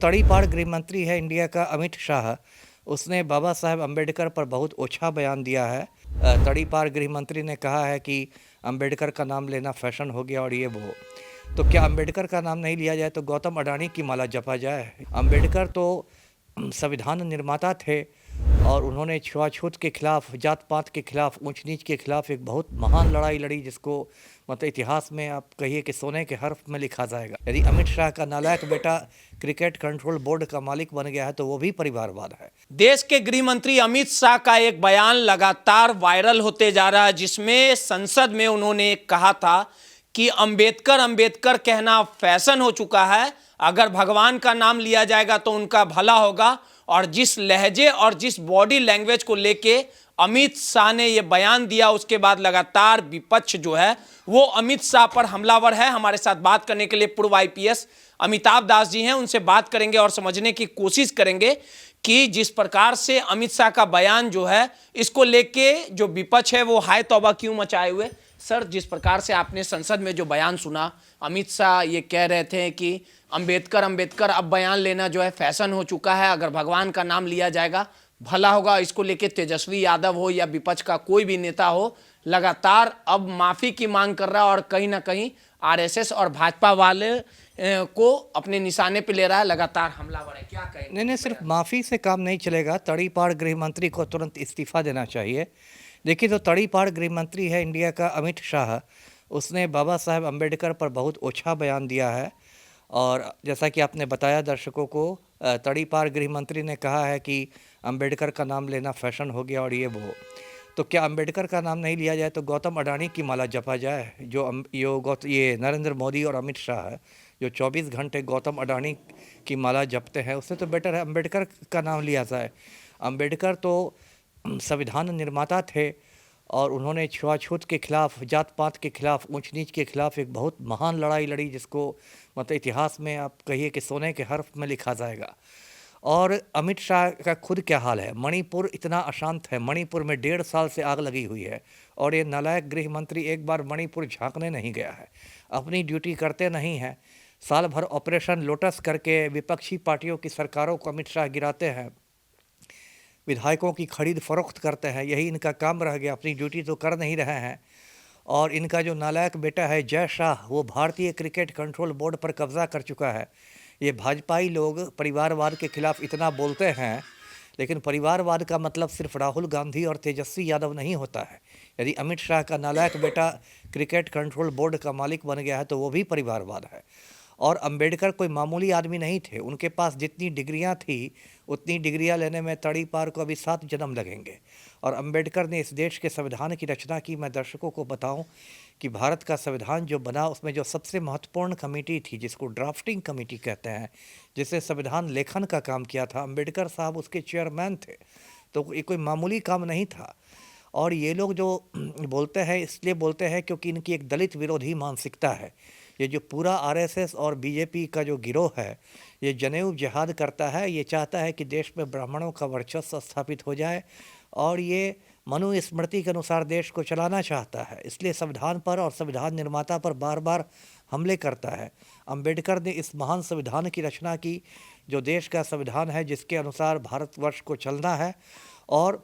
तड़ीपार गृह मंत्री है इंडिया का अमित शाह। उसने बाबा साहेब अम्बेडकर पर बहुत ओछा बयान दिया है। तड़ीपार गृह मंत्री ने कहा है कि अम्बेडकर का नाम लेना फैशन हो गया और ये वो। तो क्या अम्बेडकर का नाम नहीं लिया जाए तो गौतम अडानी की माला जपा जाए? अम्बेडकर तो संविधान निर्माता थे और उन्होंने छुआछूत के खिलाफ, जात पात के खिलाफ, ऊंच नीच के खिलाफ एक बहुत महान लड़ाई लड़ी, जिसको मतलब इतिहास में आप कहिए कि सोने के हर्फ में लिखा जाएगा। यदि अमित शाह का नालायक बेटा क्रिकेट कंट्रोल बोर्ड का मालिक बन गया है तो वो भी परिवारवाद है। देश के गृह मंत्री अमित शाह का एक बयान लगातार वायरल होते जा रहा है, जिसमें संसद में उन्होंने कहा था कि अंबेडकर अंबेडकर कहना फैशन हो चुका है, अगर भगवान का नाम लिया जाएगा तो उनका भला होगा। और जिस लहजे और जिस बॉडी लैंग्वेज को लेके अमित शाह ने यह बयान दिया, उसके बाद लगातार विपक्ष जो है वो अमित शाह पर हमलावर है। हमारे साथ बात करने के लिए पूर्व आईपीएस अमिताभ दास जी हैं, उनसे बात करेंगे और समझने की कोशिश करेंगे कि जिस प्रकार से अमित शाह का बयान जो है, इसको लेके जो विपक्ष है वो हाय तौबा क्यों मचाए हुए। सर, जिस प्रकार से आपने संसद में जो बयान सुना, अमित शाह ये कह रहे थे कि अंबेडकर अंबेडकर अब बयान लेना जो है फैशन हो चुका है, अगर भगवान का नाम लिया जाएगा भला होगा। इसको लेके तेजस्वी यादव हो या विपक्ष का कोई भी नेता हो, लगातार अब माफी की मांग कर रहा है और कहीं ना कहीं आरएसएस और भाजपा वाले को अपने निशाने पे ले रहा है, लगातार हमलावर है। क्या कहें? नहीं, सिर्फ माफ़ी से काम नहीं चलेगा। तड़ीपार गृह मंत्री को तुरंत इस्तीफा देना चाहिए। देखिए, तो तड़ीपार गृह मंत्री है इंडिया का अमित शाह। उसने बाबा साहेब अम्बेडकर पर बहुत ओछा बयान दिया है और जैसा कि आपने बताया दर्शकों को, तड़ीपार गृह मंत्री ने कहा है कि अम्बेडकर का नाम लेना फैशन हो गया और ये वो। तो क्या अम्बेडकर का नाम नहीं लिया जाए तो गौतम अडानी की माला जपा जाए? ये नरेंद्र मोदी और अमित शाह है जो 24 घंटे गौतम अडानी की माला जपते हैं, उससे तो बेटर है अम्बेडकर का नाम लिया जाए। अम्बेडकर तो संविधान निर्माता थे और उन्होंने छुआछूत के खिलाफ, जात पात के खिलाफ, ऊंच नीच के खिलाफ एक बहुत महान लड़ाई लड़ी, जिसको मतलब इतिहास में आप कहिए कि सोने के हर्फ में लिखा जाएगा। और अमित शाह का खुद क्या हाल है? मणिपुर इतना अशांत है, मणिपुर में 1.5 साल से आग लगी हुई है और ये नालायक गृह मंत्री एक बार मणिपुर झांकने नहीं गया है, अपनी ड्यूटी करते नहीं हैं। साल भर ऑपरेशन लोटस करके विपक्षी पार्टियों की सरकारों को अमित शाह गिराते हैं, विधायकों की खरीद फरोख्त करते हैं, यही इनका काम रह गया। अपनी ड्यूटी तो कर नहीं रहे हैं। और इनका जो नालायक बेटा है जय शाह, वो भारतीय क्रिकेट कंट्रोल बोर्ड पर कब्जा कर चुका है। ये भाजपाई लोग परिवारवाद के खिलाफ इतना बोलते हैं, लेकिन परिवारवाद का मतलब सिर्फ राहुल गांधी और तेजस्वी यादव नहीं होता है। यदि अमित शाह का नालायक बेटा क्रिकेट कंट्रोल बोर्ड का मालिक बन गया है तो वो भी परिवारवाद है। और अम्बेडकर कोई मामूली आदमी नहीं थे, उनके पास जितनी डिग्रियां थी उतनी डिग्रियां लेने में तड़ीपार को अभी 7 जन्म लगेंगे। और अम्बेडकर ने इस देश के संविधान की रचना की। मैं दर्शकों को बताऊं कि भारत का संविधान जो बना, उसमें जो सबसे महत्वपूर्ण कमेटी थी, जिसको ड्राफ्टिंग कमेटी कहते हैं, जिससे संविधान लेखन का काम किया था, अम्बेडकर साहब उसके चेयरमैन थे। तो ये कोई मामूली काम नहीं था। और ये लोग जो बोलते हैं, इसलिए बोलते हैं क्योंकि इनकी एक दलित विरोधी मानसिकता है। ये जो पूरा आरएसएस और बीजेपी का जो गिरोह है, ये जनेऊ जिहाद करता है। ये चाहता है कि देश में ब्राह्मणों का वर्चस्व स्थापित हो जाए और ये मनुस्मृति के अनुसार देश को चलाना चाहता है। इसलिए संविधान पर और संविधान निर्माता पर बार बार हमले करता है। अम्बेडकर ने इस महान संविधान की रचना की, जो देश का संविधान है, जिसके अनुसार भारतवर्ष को चलना है। और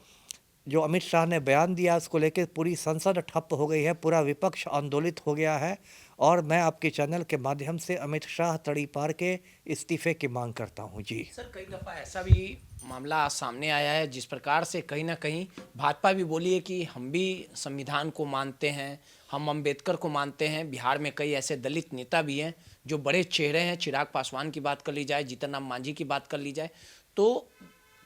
जो अमित शाह ने बयान दिया, उसको लेकर पूरी संसद ठप हो गई है, पूरा विपक्ष आंदोलित हो गया है। और मैं आपके चैनल के माध्यम से अमित शाह तड़ीपार के इस्तीफे की मांग करता हूं। जी सर, कई दफ़ा ऐसा भी मामला सामने आया है, जिस प्रकार से कहीं ना कहीं भाजपा भी बोली है कि हम भी संविधान को मानते हैं, हम अंबेडकर को मानते हैं। बिहार में कई ऐसे दलित नेता भी हैं जो बड़े चेहरे हैं, चिराग पासवान की बात कर ली जाए, जीतन राम मांझी की बात कर ली जाए, तो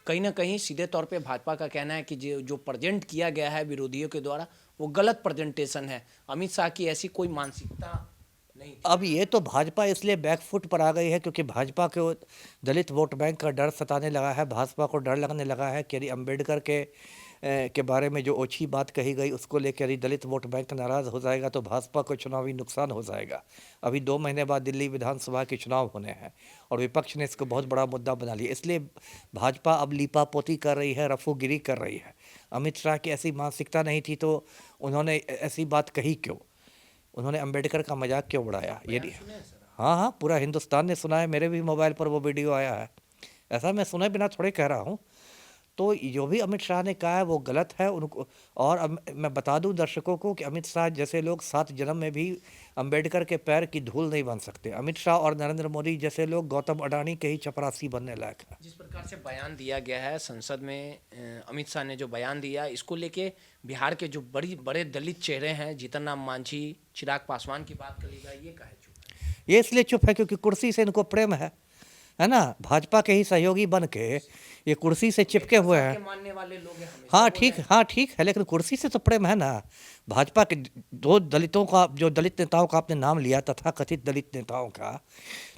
कहीं ना कहीं सीधे तौर पे भाजपा का कहना है कि जो प्रेजेंट किया गया है विरोधियों के द्वारा, वो गलत प्रेजेंटेशन है। अमित शाह की ऐसी कोई मानसिकता नहीं थी। अब ये तो भाजपा इसलिए बैकफुट पर आ गई है क्योंकि भाजपा को दलित वोट बैंक का डर सताने लगा है। भाजपा को डर लगने लगा है कि यदि अम्बेडकर के बारे में जो ओछी बात कही गई, उसको लेकर यदि दलित वोट बैंक नाराज़ हो जाएगा तो भाजपा को चुनावी नुकसान हो जाएगा। अभी 2 महीने बाद दिल्ली विधानसभा के चुनाव होने हैं और विपक्ष ने इसको बहुत बड़ा मुद्दा बना लिया। इसलिए भाजपा अब लीपापोती कर रही है, रफूगिरी कर रही है। अमित शाह की ऐसी मानसिकता नहीं थी तो उन्होंने ऐसी बात कही क्यों? उन्होंने अम्बेडकर का मजाक क्यों उड़ाया? यदि हाँ हाँ, पूरा हिंदुस्तान ने सुना है, मेरे भी मोबाइल पर वो वीडियो आया है। ऐसा मैं सुने बिना थोड़े कह रहा हूँ। तो जो भी अमित शाह ने कहा है वो गलत है उनको। और अब मैं बता दूं दर्शकों को कि अमित शाह जैसे लोग 7 जन्म में भी अंबेडकर के पैर की धूल नहीं बन सकते। अमित शाह और नरेंद्र मोदी जैसे लोग गौतम अडानी के ही चपरासी बनने लायक है। जिस प्रकार से बयान दिया गया है संसद में, अमित शाह ने जो बयान दिया, इसको लेके बिहार के जो बड़े दलित चेहरे हैं, जीतन राम मांझी, चिराग पासवान की बात करेगा, ये काहे चुप है? ये इसलिए चुप है क्योंकि कुर्सी से इनको प्रेम है ना। भाजपा के ही सहयोगी बन के ये कुर्सी से चिपके हुए हैं। के मानने वाले लोग हैं, हमेशा हाँ ठीक है, लेकिन कुर्सी से तो प्रेम है ना। भाजपा के दो दलितों का, जो दलित नेताओं का आपने नाम लिया, तथा कथित दलित नेताओं का,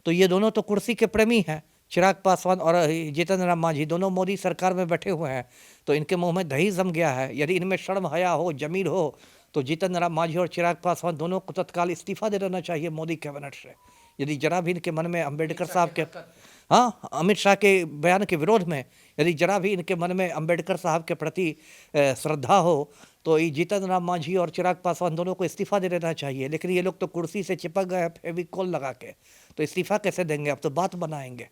तो ये दोनों तो कुर्सी के प्रेमी हैं। चिराग पासवान और जीतन राम मांझी दोनों मोदी सरकार में बैठे हुए हैं, तो इनके मुंह में दही जम गया है। यदि इनमें शर्म हया हो, जमीर हो, तो जीतन राम मांझी और चिराग पासवान दोनों को तत्काल इस्तीफा दे देना चाहिए मोदी कैबिनेट से। यदि जरा भी इनके मन में अम्बेडकर साहब के, हाँ, अमित शाह के बयान के विरोध में यदि जरा भी इनके मन में अम्बेडकर साहब के प्रति श्रद्धा हो, तो ये जीतन राम मांझी और चिराग पासवान दोनों को इस्तीफा दे देना चाहिए। लेकिन ये लोग तो कुर्सी से चिपक गए फेविकोल लगा के, तो इस्तीफा कैसे देंगे? अब तो बात बनाएंगे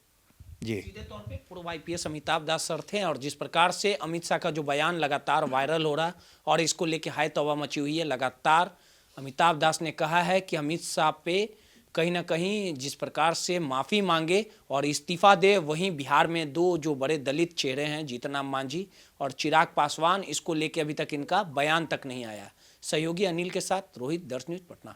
जी। सीधे तौर पे पूर्व आईपीएस अमिताभ दास सर थे, और जिस प्रकार से अमित शाह का जो बयान लगातार वायरल हो रहा और इसको लेके हाय तौबा मची हुई है, लगातार अमिताभ दास ने कहा है कि अमित शाह पे कहीं ना कहीं जिस प्रकार से माफ़ी मांगे और इस्तीफा दे, वहीं बिहार में दो जो बड़े दलित चेहरे हैं, जीतन राम मांझी और चिराग पासवान, इसको लेके अभी तक इनका बयान तक नहीं आया। सहयोगी अनिल के साथ रोहित, दर्श न्यूज़, पटना।